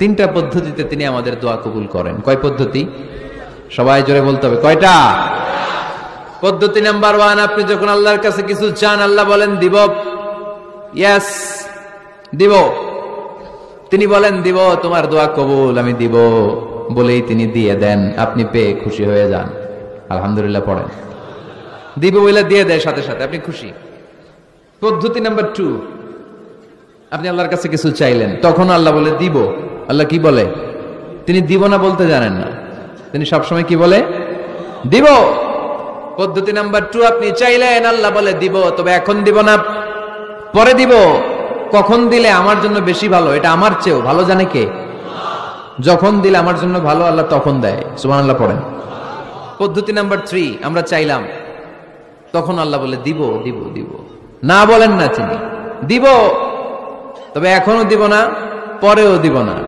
তিনটা পদ্ধতিতে তিনি আমাদের দোয়া কবুল করেন। কয় পদ্ধতি? সবাই জোরে বলতে হবে, কয়টা? পদ্ধতি নাম্বার 1, আপনি যখন আল্লাহর কাছে কিছু চান, আল্লাহ বলেন দিব, ইয়েস দিব। তিনি বলেন দিব, তোমার দোয়া কবুল, আমি দিব বলেই তিনি দিয়ে দেন। আপনি পেয়ে খুশি হয়ে যান, আলহামদুলিল্লাহ পড়েন। দিব বলে দিয়ে দেয় সাথে সাথে, আপনি খুশি। পদ্ধতি নাম্বার 2, আপনি আল্লাহর কাছে কিছু চাইলেন, তখন আল্লাহ বলে দিব। আল্লাহ কি বলে? তিনি দিব না বলতে জানেন না, তিনি সবসময় কি বলে? দিব। পদ্ধতি নাম্বার 2, আপনি চাইলেন, আল্লাহ বলে দিব, তবে এখন দিব না, পরে দিব। কখন দিলে আমার জন্য বেশি ভালো, এটা আমার চেয়েও ভালো জানে কে? যখন দিলে আমার জন্য ভালো, আল্লাহ তখন দেয়। সুবহানাল্লাহ পড়েন। পদ্ধতি নাম্বার 3, আমরা চাইলাম, তখন আল্লাহ বলে দিব দিব দিব। না বলেন না, তিনি দিব, তবে এখনো দিব না, পরেও দিব না।